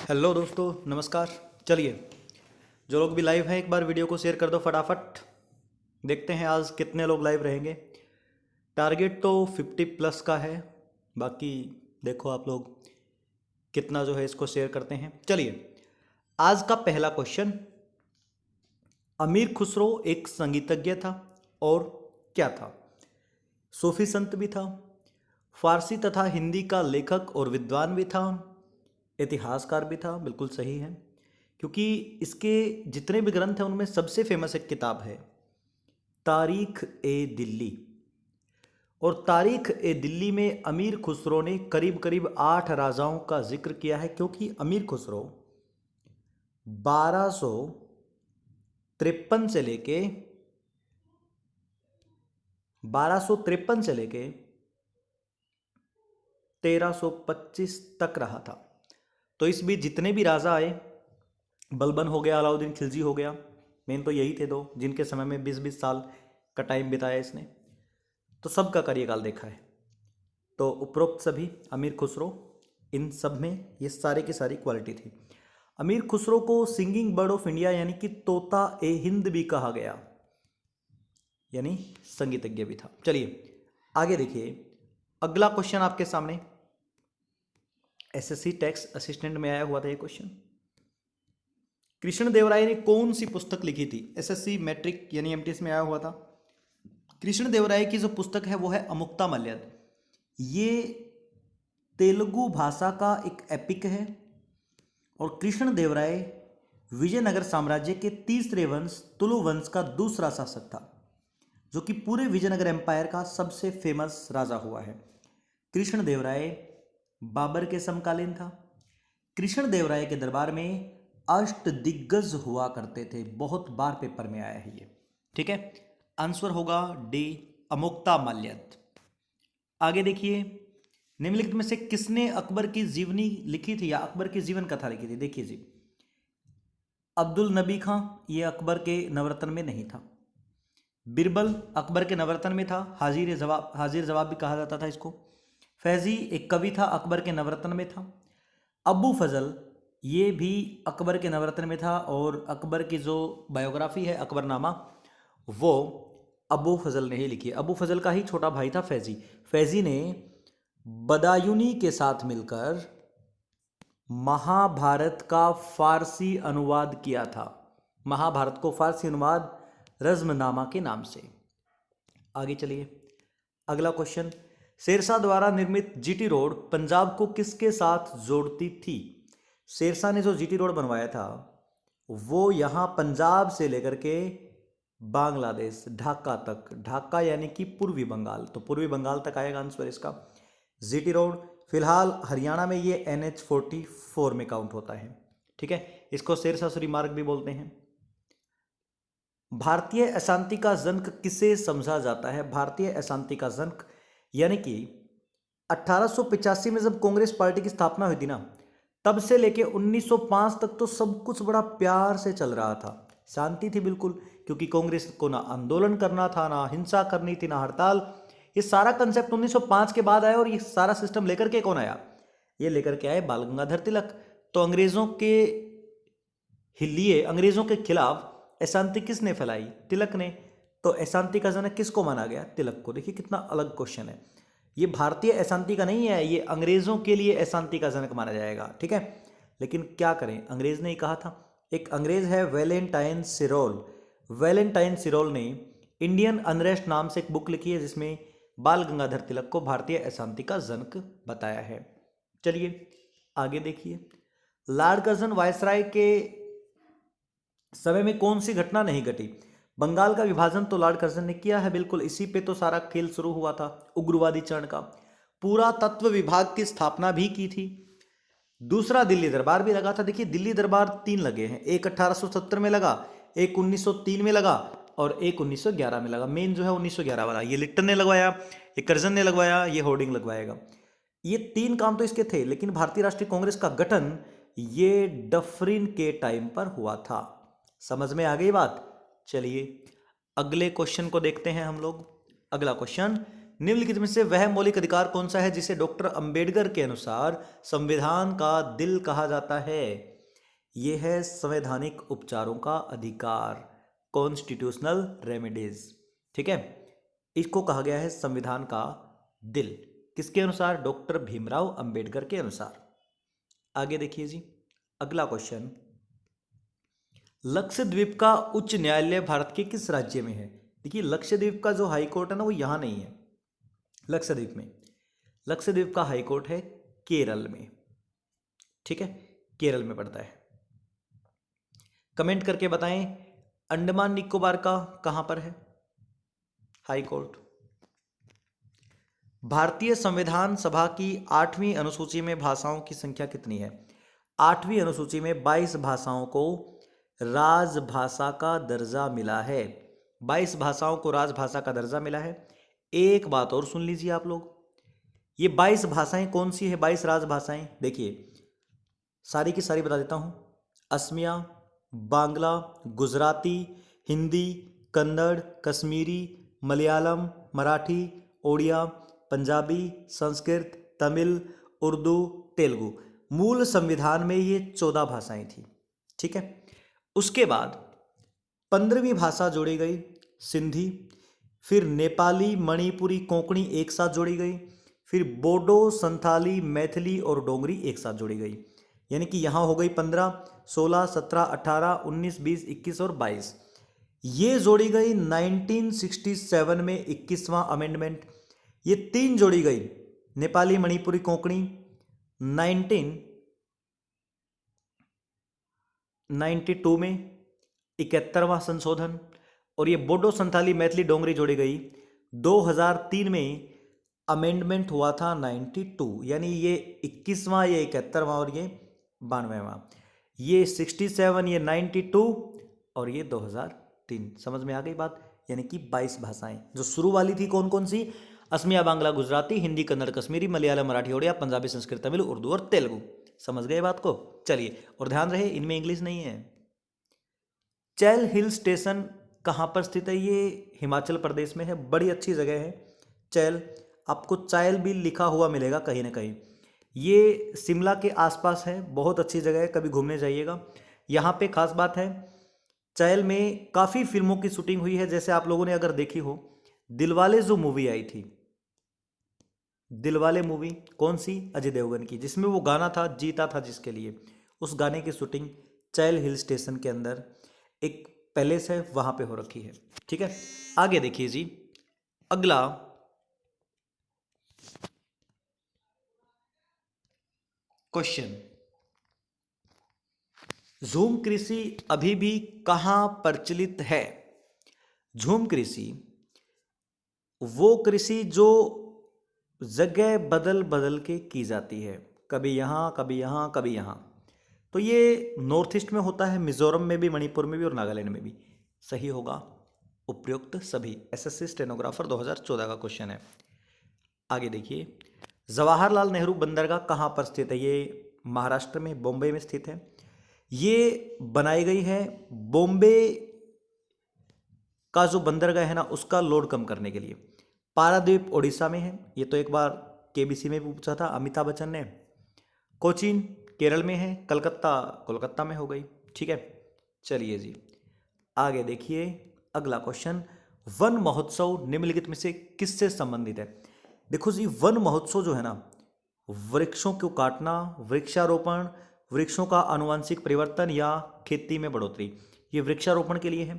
Hello दोस्तों, नमस्कार। चलिए, जो लोग भी लाइव हैं एक बार वीडियो को शेयर कर दो फटाफट। देखते हैं आज कितने लोग लाइव रहेंगे। टारगेट तो 50 प्लस का है, बाकी देखो आप लोग कितना जो है इसको शेयर करते हैं। चलिए, आज का पहला क्वेश्चन। अमीर खुसरो एक संगीतज्ञ था और क्या था? सूफी संत भी था, फारसी तथा हिंदी का लेखक और विद्वान भी था, इतिहासकार भी था। बिल्कुल सही है, क्योंकि इसके जितने भी ग्रंथ हैं उनमें सबसे फेमस एक किताब है तारीख ए दिल्ली। और तारीख ए दिल्ली में अमीर खुसरो ने करीब करीब 8 राजाओं का जिक्र किया है, क्योंकि अमीर खुसरो 1253 से लेके 1253 से लेके 1325 तक रहा था। तो इस बीच जितने भी राजा आए, बलबन हो गया, अलाउद्दीन खिलजी हो गया, मेन तो यही थे दो जिनके समय में 20-20 साल का टाइम बिताया इसने। तो सबका कार्यकाल देखा है। तो उपरोक्त सभी अमीर खुसरो, इन सब में ये सारे की सारी क्वालिटी थी। अमीर खुसरो को सिंगिंग बर्ड ऑफ इंडिया यानी कि तोता ए हिंद भी कहा गया, यानी संगीतज्ञ भी था। चलिए आगे देखिए, अगला क्वेश्चन आपके सामने। एसएससी टैक्स असिस्टेंट में आया हुआ था ये क्वेश्चन। कृष्णदेवराय ने कौन सी पुस्तक लिखी थी? एसएससी मैट्रिक यानी एमटीएस में आया हुआ था। कृष्णदेवराय की जो पुस्तक है वो है अमुक्तामाल्यद। ये तेलुगु भाषा का एक एपिक है। और कृष्णदेवराय विजयनगर साम्राज्य के तीसरे वंश तुलु वंश का दूसरा शासक था, जो कि पूरे विजयनगर एम्पायर का सबसे फेमस राजा हुआ है। कृष्णदेवराय बाबर के समकालीन था। कृष्णदेवराय के दरबार में अष्ट दिग्गज हुआ करते थे। बहुत बार पेपर में आया है ये, ठीक है। आंसर होगा डी, अमुक्तामाल्यद। आगे देखिए, निम्नलिखित में से किसने अकबर की जीवनी लिखी थी या अकबर की जीवन कथा लिखी थी? देखिए जी, अब्दुल नबी खां, ये अकबर के नवरत्न में नहीं था। बिरबल अकबर के नवरत्न में था, हाजिर जवाब भी कहा जाता था इसको। फैजी एक कवि था, अकबर के नवरत्न में था। अबू फजल ये भी अकबर के नवरत्न में था, और अकबर की जो बायोग्राफी है अकबरनामा, वो अबू फजल ने ही लिखी है। अबू फजल का ही छोटा भाई था फैजी। फैजी ने बदायूनी के साथ मिलकर महाभारत का फारसी अनुवाद किया था। महाभारत को फारसी अनुवाद रज़्मनामा के नाम से। आगे चलिए, अगला क्वेश्चन। शेरशाह द्वारा निर्मित जीटी रोड पंजाब को किसके साथ जोड़ती थी? शेरशाह ने जो जीटी रोड बनवाया था वो यहाँ पंजाब से लेकर के बांग्लादेश ढाका तक, ढाका यानी कि पूर्वी बंगाल, तो पूर्वी बंगाल तक आएगा आंसर इसका। जीटी रोड फिलहाल हरियाणा में ये NH-44 में काउंट होता है, ठीक है। इसको शेरशाह सूरी मार्ग भी बोलते हैं। भारतीय अशांति का जनक किसे समझा जाता है? भारतीय अशांति का जनक यानी कि 1885 में जब कांग्रेस पार्टी की स्थापना हुई थी ना, तब से लेके 1905 तक तो सब कुछ बड़ा प्यार से चल रहा था, शांति थी बिल्कुल, क्योंकि कांग्रेस को ना आंदोलन करना था, ना हिंसा करनी थी, ना हड़ताल। ये सारा कंसेप्ट 1905 के बाद आया। और ये सारा सिस्टम लेकर के कौन आया? ये लेकर के आए बाल गंगाधर तिलक। तो अंग्रेजों के लिए, अंग्रेजों के खिलाफ अशांति किसने फैलाई? तिलक ने। तो अशांति का जनक किसको माना गया? तिलक को। देखिए कितना अलग क्वेश्चन है। ये भारतीय अशांति का नहीं है, ये अंग्रेजों के लिए अशांति का जनक माना जाएगा, ठीक है। लेकिन क्या करें, अंग्रेज ने ही कहा था। एक अंग्रेज है वैलेंटाइन सिरोल। वैलेंटाइन सिरोल ने इंडियन अनरेस्ट नाम से एक बुक लिखी है, जिसमें बाल गंगाधर तिलक को भारतीय अशांति का जनक बताया है। चलिए आगे देखिए, लॉर्ड कर्जन वायसराय के समय में कौन सी घटना नहीं घटी? बंगाल का विभाजन तो लॉर्ड कर्जन ने किया है, बिल्कुल, इसी पे तो सारा खेल शुरू हुआ था उग्रवादी चरण का। पुरातत्व विभाग की स्थापना भी की थी। दूसरा दिल्ली दरबार भी लगा था। देखिए दिल्ली दरबार 3 लगे हैं, एक 1870 में लगा, एक 1903 में लगा, और एक 1911 में लगा। मेन जो है 1911 वाला, ये लिट्टन ने लगवाया, ये कर्जन ने लगवाया, ये होर्डिंग लगवाएगा। ये 3 काम तो इसके थे। लेकिन भारतीय राष्ट्रीय कांग्रेस का गठन ये डफरिन के टाइम पर हुआ था। समझ में आ गई बात? चलिए अगले क्वेश्चन को देखते हैं हम लोग। अगला क्वेश्चन, निम्नलिखित में से वह मौलिक अधिकार कौन सा है जिसे डॉक्टर अंबेडकर के अनुसार संविधान का दिल कहा जाता है? यह है संवैधानिक उपचारों का अधिकार, कॉन्स्टिट्यूशनल रेमेडीज। ठीक है, इसको कहा गया है संविधान का दिल, किसके अनुसार? डॉक्टर भीमराव अंबेडकर के अनुसार। आगे देखिए जी, अगला क्वेश्चन, लक्षद्वीप का उच्च न्यायालय भारत के किस राज्य में है? देखिए, लक्षद्वीप का जो हाई कोर्ट है ना, वो यहां नहीं है लक्षद्वीप में। लक्षद्वीप का हाई कोर्ट है केरल में। ठीक है, केरल में पड़ता है। कमेंट करके बताएं, अंडमान निकोबार का कहां पर है हाई कोर्ट? भारतीय संविधान सभा की 8वीं अनुसूची में भाषाओं की संख्या कितनी है? 8वीं अनुसूची में 22 भाषाओं को राजभाषा का दर्जा मिला है। 22 भाषाओं को राजभाषा का दर्जा मिला है। एक बात और सुन लीजिए आप लोग, ये 22 भाषाएं कौन सी है? 22 राजभाषाएं देखिए, सारी की सारी बता देता हूं। असमिया, बांग्ला, गुजराती, हिंदी, कन्नड़, कश्मीरी, मलयालम, मराठी, ओडिया, पंजाबी, संस्कृत, तमिल, उर्दू, तेलुगु। मूल संविधान में ये 14 भाषाएं थी। ठीक है, उसके बाद 15वीं भाषा जोड़ी गई सिंधी, फिर नेपाली, मणिपुरी, कोंकणी एक साथ जोड़ी गई, फिर बोडो, संथाली, मैथिली और डोगरी एक साथ जोड़ी गई। यानी कि यहां हो गई 15, 16, 17, 18, 19, 20, 21 और 22। ये जोड़ी गई 1967 में 21वां अमेंडमेंट। ये 3 जोड़ी गई नेपाली, मणिपुरी, कोंकणी 1992 में 71वां संशोधन, और ये बोडो, संथाली, मैथिली, डोगरी जोड़ी गई 2003 में अमेंडमेंट हुआ था 92। यानी ये 21वां, ये 71वां और ये 92वां। ये 67, ये 92 और ये 2003। समझ में आ गई बात? यानी कि 22 भाषाएं। जो शुरू वाली थी कौन कौन सी? असमिया, बांग्ला, गुजराती, हिंदी, कन्नड़, कश्मीरी, मलयालम, मराठी, ओडिया, पंजाबी, संस्कृत, तमिल, उर्दू और तेलुगु। समझ गए बात को? चलिए, और ध्यान रहे इनमें इंग्लिश नहीं है। चैल हिल स्टेशन कहाँ पर स्थित है? ये हिमाचल प्रदेश में है। बड़ी अच्छी जगह है चैल, आपको चायल भी लिखा हुआ मिलेगा कहीं ना कहीं। ये शिमला के आसपास है, बहुत अच्छी जगह है, कभी घूमने जाइएगा। यहाँ पे खास बात है, चैल में काफ़ी फिल्मों की शूटिंग हुई है। जैसे आप लोगों ने अगर देखी हो, दिलवाले जो मूवी आई थी, दिलवाले मूवी कौन सी? अजय देवगन की, जिसमें वो गाना था जीता था जिसके लिए, उस गाने की शूटिंग चैल हिल स्टेशन के अंदर एक पैलेस है वहां पे हो रखी है। ठीक है, आगे देखिए जी, अगला क्वेश्चन, झूम कृषि अभी भी कहां प्रचलित है? झूम कृषि वो कृषि जो जगह बदल बदल के की जाती है, कभी यहाँ, कभी यहाँ, कभी यहाँ। तो ये नॉर्थ ईस्ट में होता है, मिजोरम में भी, मणिपुर में भी और नागालैंड में भी। सही होगा उपयुक्त सभी। एसएससी स्टेनोग्राफर 2014 का क्वेश्चन है। आगे देखिए, जवाहरलाल नेहरू बंदरगाह कहाँ पर स्थित है? ये महाराष्ट्र में, बॉम्बे में स्थित है। ये बनाई गई है बॉम्बे का जो बंदरगाह है ना, उसका लोड कम करने के लिए। पारादीप उड़ीसा में है, ये तो एक बार केबीसी में भी पूछा था अमिताभ बच्चन ने। कोचीन केरल में है, कलकत्ता कोलकाता में हो गई। ठीक है, चलिए जी, आगे देखिए अगला क्वेश्चन, वन महोत्सव निम्नलिखित में से किससे संबंधित है? देखो जी, वन महोत्सव जो है ना, वृक्षों को काटना, वृक्षारोपण, वृक्षों का आनुवंशिक परिवर्तन या खेती में बढ़ोतरी, ये वृक्षारोपण के लिए है,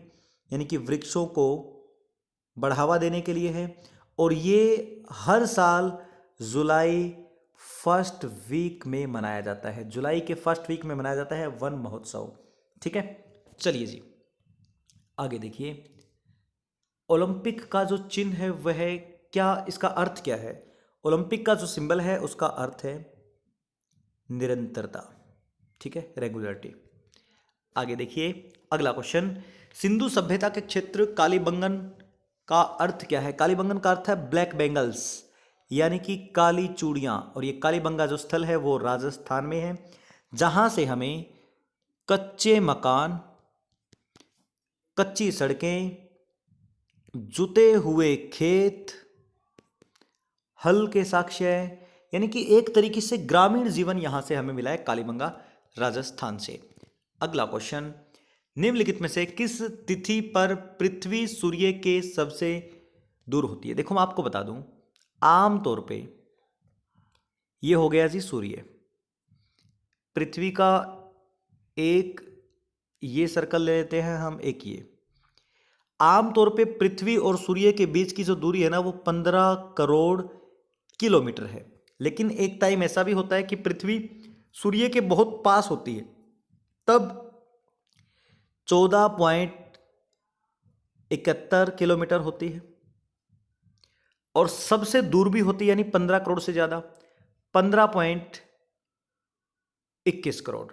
यानी कि वृक्षों को बढ़ावा देने के लिए है। और ये हर साल जुलाई फर्स्ट वीक में मनाया जाता है। जुलाई के फर्स्ट वीक में मनाया जाता है वन महोत्सव। ठीक है, चलिए जी, आगे देखिए, ओलंपिक का जो चिन्ह है वह क्या, इसका अर्थ क्या है? ओलंपिक का जो सिंबल है उसका अर्थ है निरंतरता। ठीक है, रेगुलरिटी। आगे देखिए अगला क्वेश्चन, सिंधु सभ्यता के क्षेत्र कालीबंगन का अर्थ क्या है? कालीबंगन का अर्थ है ब्लैक बेंगल्स, यानी कि काली चूड़ियां। और ये कालीबंगा जो स्थल है वो राजस्थान में है, जहां से हमें कच्चे मकान, कच्ची सड़कें, जुते हुए खेत हल के साक्ष्य है, यानी कि एक तरीके से ग्रामीण जीवन यहां से हमें मिला है कालीबंगा राजस्थान से। अगला क्वेश्चन, निम्नलिखित में से किस तिथि पर पृथ्वी सूर्य के सबसे दूर होती है? देखो मैं आपको बता दूं, आमतौर पे ये हो गया जी सूर्य, पृथ्वी का एक ये सर्कल ले लेते हैं हम, एक ये। आमतौर पे पृथ्वी और सूर्य के बीच की जो दूरी है ना वो 15 करोड़ किलोमीटर है। लेकिन एक टाइम ऐसा भी होता है कि पृथ्वी सूर्य के बहुत पास होती है, तब 14.71 किलोमीटर होती है। और सबसे दूर भी होती है, यानी 15 करोड़ से ज्यादा, 15.21 करोड़।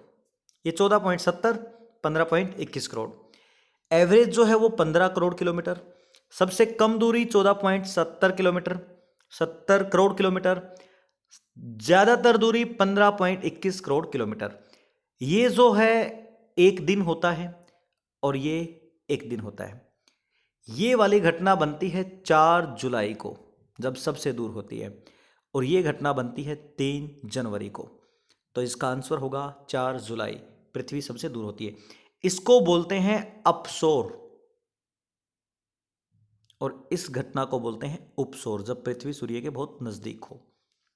ये 14.70, 15.21 करोड़। एवरेज जो है वो 15 करोड़ किलोमीटर। सबसे कम दूरी 14.70 किलोमीटर, 70 करोड़ किलोमीटर। ज्यादातर दूरी 15.21 करोड़ किलोमीटर। ये जो है एक दिन होता है और ये एक दिन होता है। ये वाली घटना बनती है 4 जुलाई को, जब सबसे दूर होती है, और ये घटना बनती है 3 जनवरी को। तो इसका आंसर होगा 4 जुलाई, पृथ्वी सबसे दूर होती है। इसको बोलते हैं अपसोर, और इस घटना को बोलते हैं उपसोर, जब पृथ्वी सूर्य के बहुत नजदीक हो,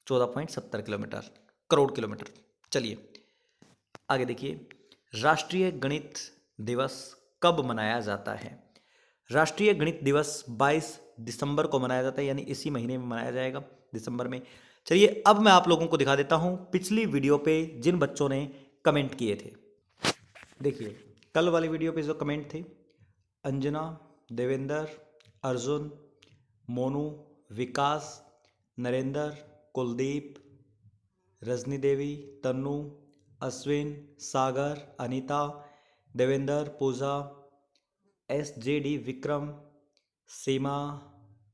14.70 किलोमीटर, करोड़ किलोमीटर। चलिए आगे देखिए, राष्ट्रीय गणित दिवस कब मनाया जाता है? राष्ट्रीय गणित दिवस 22 दिसंबर को मनाया जाता है, यानी इसी महीने में मनाया जाएगा, दिसंबर में। चलिए अब मैं आप लोगों को दिखा देता हूं पिछली वीडियो पे जिन बच्चों ने कमेंट किए थे। देखिए कल वाली वीडियो पे जो कमेंट थे, अंजना, देवेंद्र, अर्जुन, मोनू, विकास, नरेंद्र, कुलदीप, रजनी देवी, तन्नू, अश्विन, सागर, अनीता, देवेंद्र, पूजा, SJD, विक्रम, सीमा,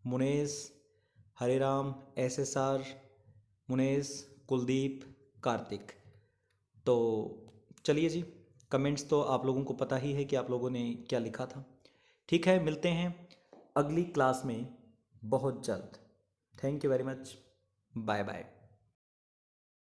मुनेश, हरिराम, SSR, मुनेश, कुलदीप, कार्तिक। तो चलिए जी, कमेंट्स तो आप लोगों को पता ही है कि आप लोगों ने क्या लिखा था। ठीक है, मिलते हैं अगली क्लास में बहुत जल्द। Thank you very much, bye bye.